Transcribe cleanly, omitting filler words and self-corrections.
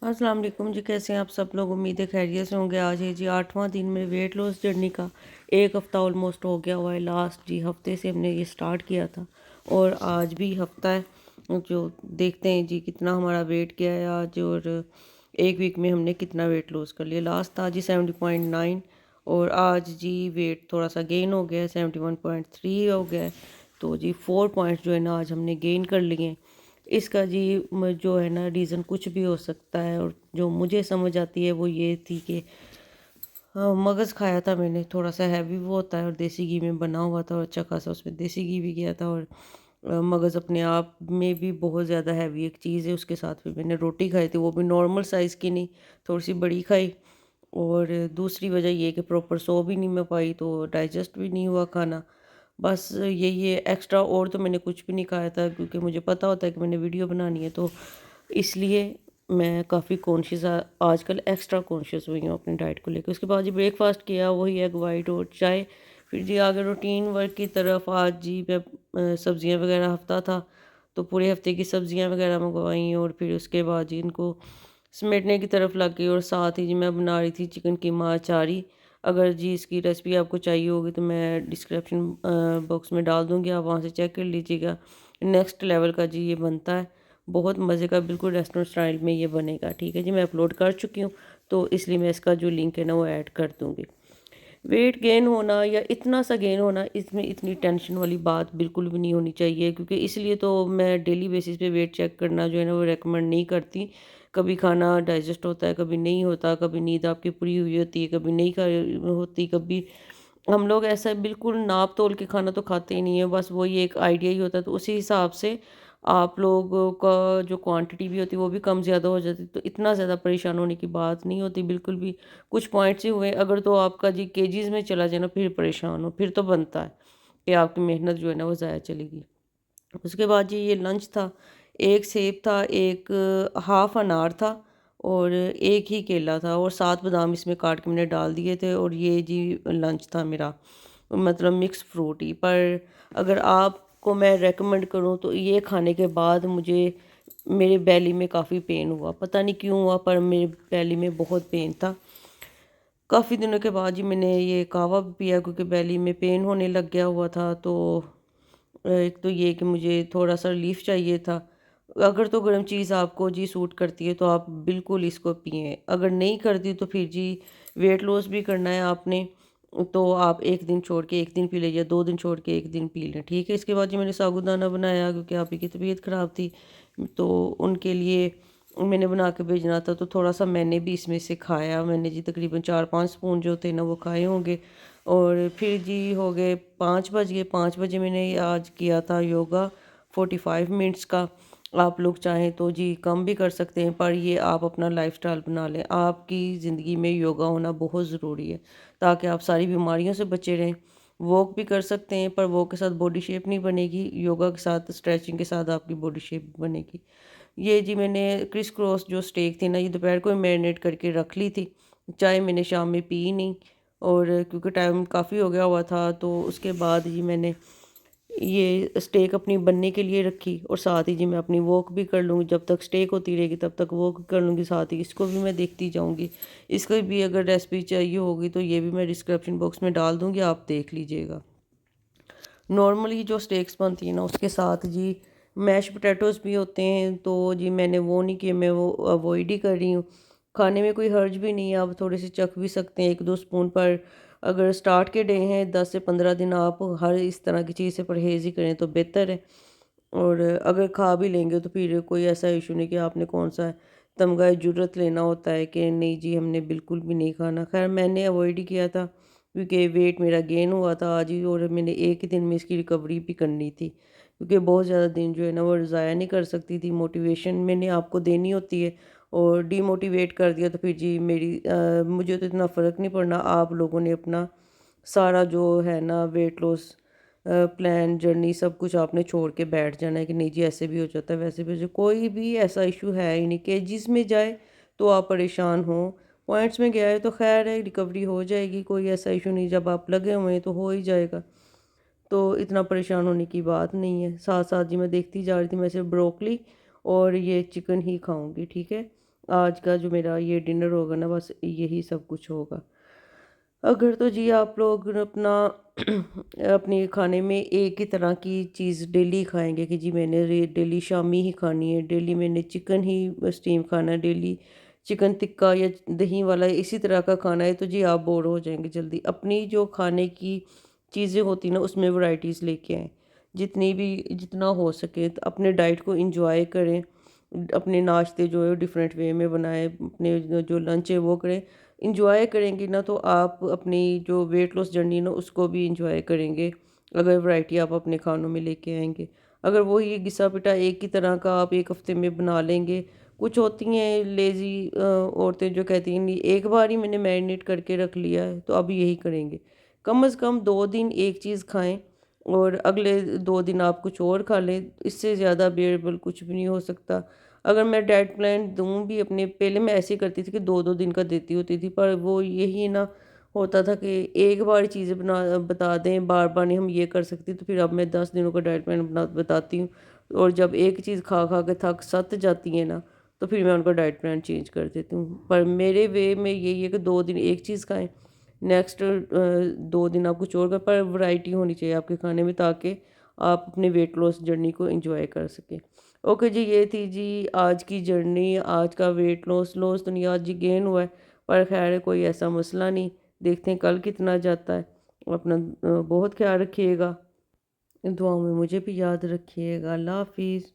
अस्सलाम वालेकुम जी, कैसे हैं आप सब लोग? उम्मीद है खैरियत से होंगे। आज है जी 8वां दिन मेरे वेट लॉस जर्नी का। एक हफ़्ता ऑलमोस्ट हो गया हुआ है। लास्ट जी हफ़्ते से हमने ये स्टार्ट किया था और आज भी हफ़्ता है। जो देखते हैं जी कितना हमारा वेट गया है आज, और एक वीक में हमने कितना वेट लॉस कर लिया। लास्ट था जी 70.9 और आज जी वेट थोड़ा सा गेन हो गया है, 71.3 हो गया है। तो जी 4 पॉइंट्स जो है ना आज हमने गेन कर लिए हैं। इसका जी जो है ना रीज़न कुछ भी हो सकता है, और जो मुझे समझ आती है वो ये थी कि मगज़ खाया था मैंने, थोड़ा सा हैवी वो होता है और देसी घी में बना हुआ था और अच्छा खासा उसमें देसी घी भी गया था। और मगज़ अपने आप में भी बहुत ज़्यादा हैवी एक चीज़ है। उसके साथ फिर मैंने रोटी खाई थी, वो भी नॉर्मल साइज़ की नहीं, थोड़ी सी बड़ी खाई। और दूसरी वजह ये कि प्रॉपर सो भी नहीं मैं पाई, तो डाइजेस्ट भी नहीं हुआ खाना। बस यही है, एक्स्ट्रा और तो मैंने कुछ भी नहीं खाया था, क्योंकि मुझे पता होता है कि मैंने वीडियो बनानी है, तो इसलिए मैं काफ़ी कॉन्शियस आजकल एक्स्ट्रा कॉन्शियस हुई हूँ अपनी डाइट को लेकर। उसके बाद जी ब्रेकफास्ट किया, वही एग वाइट और चाय। फिर जी आगे रूटीन वर्क की तरफ। आज जी मैं सब्ज़ियाँ वगैरह हफ्ता था, तो पूरे हफ्ते की सब्ज़ियाँ वगैरह मंगवाई और फिर उसके बाद जी इनको समेटने की तरफ लग गई। और साथ ही जी मैं बना रही थी चिकन कीमा अचारी। अगर जी इसकी रेसिपी आपको चाहिए होगी तो मैं डिस्क्रिप्शन बॉक्स में डाल दूँगी, आप वहाँ से चेक कर लीजिएगा। नेक्स्ट लेवल का जी ये बनता है, बहुत मज़े का, बिल्कुल रेस्टोरेंट स्टाइल में ये बनेगा। ठीक है जी, मैं अपलोड कर चुकी हूँ, तो इसलिए मैं इसका जो लिंक है ना वो ऐड कर दूँगी। वेट गेन होना या इतना सा गेन होना, इसमें इतनी टेंशन वाली बात बिल्कुल भी नहीं होनी चाहिए, क्योंकि इसलिए तो मैं डेली बेसिस पे वेट चेक करना जो है ना वो रेकमेंड नहीं करती। कभी खाना डाइजेस्ट होता है, कभी नहीं होता, कभी नींद आपकी पूरी हुई होती है, कभी नहीं होती, कभी हम लोग ऐसा बिल्कुल नाप तोल के खाना तो खाते ही नहीं है, बस वही एक आइडिया ही होता है, तो उसी हिसाब से आप लोगों का जो क्वांटिटी भी होती है वो भी कम ज़्यादा हो जाती है, तो इतना ज़्यादा परेशान होने की बात नहीं होती बिल्कुल भी। कुछ पॉइंट्स ही हुए, अगर तो आपका जी केजीज़ में चला जाए ना फिर परेशान हो, फिर तो बनता है कि आपकी मेहनत जो है ना वो ज़ाया चलेगी। उसके बाद जी ये लंच था, 1 सेब था, 1 हाफ़ अनार था और 1 ही केला था और 7 बादाम इसमें काट के मैंने डाल दिए थे, और ये जी लंच था मेरा, मतलब मिक्स फ्रूट ही। पर अगर आपको मैं रेकमेंड करूँ तो ये खाने के बाद मुझे मेरे बेली में काफ़ी पेन हुआ, पता नहीं क्यों हुआ, पर मेरे बेली में बहुत पेन था। काफ़ी दिनों के बाद जी मैंने ये कहवा भी पिया, क्योंकि बेली में पेन होने लग गया हुआ था। तो एक तो ये कि मुझे थोड़ा-सा रिलीफ़ चाहिए था। अगर तो गर्म चीज़ आपको जी सूट करती है तो आप बिल्कुल इसको पिएँ। अगर नहीं करती तो फिर जी वेट लॉस भी करना है आपने, तो आप 1 दिन छोड़ के 1 दिन पी लीजिए, 2 दिन छोड़ के 1 दिन पी लें, ठीक है? इसके बाद जी मैंने साबूदाना बनाया, क्योंकि आप ही की तबीयत ख़राब थी, तो उनके लिए मैंने बना के भेजना था, तो थोड़ा-सा मैंने भी इसमें से खाया। मैंने जी तकरीबन 4-5 स्पून जो थे ना वो खाए होंगे। और फिर जी हो गए 5 बज गए, 5 बजे मैंने आज किया था योगा 45 मिनट्स का। आप लोग चाहें तो जी कम भी कर सकते हैं, पर ये आप अपना लाइफ़स्टाइल बना लें। आपकी ज़िंदगी में योगा होना बहुत ज़रूरी है, ताकि आप सारी बीमारियों से बचे रहें। वॉक भी कर सकते हैं, पर वॉक के साथ बॉडी शेप नहीं बनेगी, योगा के साथ स्ट्रेचिंग के साथ आपकी बॉडी शेप बनेगी। ये जी मैंने क्रिस क्रॉस जो स्टेक थी ना, ये दोपहर को ही मैरिनेट करके रख ली थी। चाय मैंने शाम में पी नहीं, और क्योंकि टाइम काफ़ी हो गया हुआ था, तो उसके बाद जी मैंने ये स्टेक अपनी बनने के लिए रखी, और साथ ही जी मैं अपनी वॉक भी कर लूँगी। जब तक स्टेक होती रहेगी तब तक वॉक कर लूँगी, साथ ही इसको भी मैं देखती जाऊँगी। इसकी भी अगर रेसिपी चाहिए होगी तो ये भी मैं डिस्क्रिप्शन बॉक्स में डाल दूँगी, आप देख लीजिएगा। नॉर्मली जो स्टेक्स बनती हैं ना उसके साथ जी मैश पोटैटोज़ भी होते हैं, तो जी मैंने वो नहीं किए, मैं वो अवॉइड ही कर रही हूँ। खाने में कोई हर्ज भी नहीं है, आप थोड़े से चख भी सकते हैं 1-2 स्पून, पर अगर स्टार्ट के डे हैं 10 से 15 दिन आप हर इस तरह की चीज़ से परहेज़ ही करें तो बेहतर है। और अगर खा भी लेंगे तो फिर कोई ऐसा इशू नहीं कि आपने कौन-सा तमगा जुर्रत लेना होता है कि नहीं जी हमने बिल्कुल भी नहीं खाना। ख़ैर मैंने अवॉइड ही किया था, क्योंकि वेट मेरा गेन हुआ था आज ही, और मैंने एक ही दिन में इसकी रिकवरी भी करनी थी। क्योंकि बहुत ज़्यादा दिन जो है ना वो ज़ाया नहीं कर सकती थी, मोटिवेशन मैंने आपको देनी होती है, और डीमोटिवेट कर दिया तो फिर जी मुझे तो इतना फ़र्क नहीं पड़ना। आप लोगों ने अपना सारा जो है ना वेट लॉस प्लान, जर्नी सब कुछ आपने छोड़ के बैठ जाना है कि नहीं जी ऐसे भी हो जाता है, वैसे भी हो जाता है। कोई भी ऐसा इशू है ही नहीं कि जिसमें जाए तो आप परेशान हो। पॉइंट्स में गया है तो ख़ैर है, रिकवरी हो जाएगी, कोई ऐसा इशू नहीं, जब आप लगे हुए हैं तो हो ही जाएगा। तो इतना परेशान होने की बात नहीं है। साथ-साथ जी मैं देखती जा रही थी, मैं सिर्फ़ ब्रोकली और ये चिकन ही खाऊँगी, ठीक है? आज का जो मेरा ये डिनर होगा ना, बस यही सब कुछ होगा। अगर तो जी आप लोग अपना अपने खाने में एक ही तरह की चीज़ डेली खाएँगे कि जी मैंने रे डेली शामी ही खानी है, डेली मैंने चिकन ही स्टीम खाना है, डेली चिकन टिक्का या दही वाला इसी तरह का खाना है, तो जी आप बोर हो जाएँगे जल्दी। अपनी जो खाने की चीज़ें होती हैं ना, उसमें वैराइटीज़ लेके आएँ। जितना हो सके तो अपने डाइट को एन्जॉय करें। अपने नाश्ते जो है डिफरेंट वे में बनाएँ, अपने जो लंच है वो करें। एन्जॉय करेंगे ना तो आप अपनी जो वेट लॉस जर्नी है ना उसको भी एन्जॉय करेंगे, अगर वैरायटी आप अपने खानों में लेके आएँगे। अगर वही घिसा-पिटा एक ही तरह का आप 1 हफ्ते में बना लेंगे, कुछ होती हैं लेज़ी औरतें जो कहती हैं नहीं एक बार ही मैंने मैरिनेट करके रख लिया है तो अब यही करेंगे। कम से कम 2 दिन एक चीज़ खाएँ और अगले 2 दिन आप कुछ और खा लें, इससे ज़्यादा बेरेबल कुछ भी नहीं हो सकता। अगर मैं डाइट प्लान दूँ भी अपने पहले मैं ऐसे ही करती थी कि 2-2 दिन का देती होती थी, पर वो यही ना होता था कि एक बार चीज़ें बता दें, बार-बार नहीं हम ये कर सकते, तो फिर अब मैं 10 दिनों का डाइट प्लान बताती हूँ और जब एक चीज़ खा-खा के थक सत जाती है ना, तो फिर मैं उनका डाइट प्लान चेंज कर देती हूँ। पर मेरे वे में यही है कि 2 दिन एक चीज़ खाएँ, नेक्स्ट 2 दिन आप कुछ और का पर वैरायटी होनी चाहिए आपके खाने में ताकि आप अपने वेट लॉस जर्नी को एन्जॉय कर सकें। ओके जी, ये थी जी आज की जर्नी, आज का वेट लॉस लॉस तो नहीं आज जी गेन हुआ है, पर ख़ैर है कोई ऐसा मसला नहीं, देखते हैं कल कितना जाता है। अपना बहुत ख़्याल रखिएगा, दुआओं में मुझे भी याद रखिएगा। अल्लाह हाफ़िज़।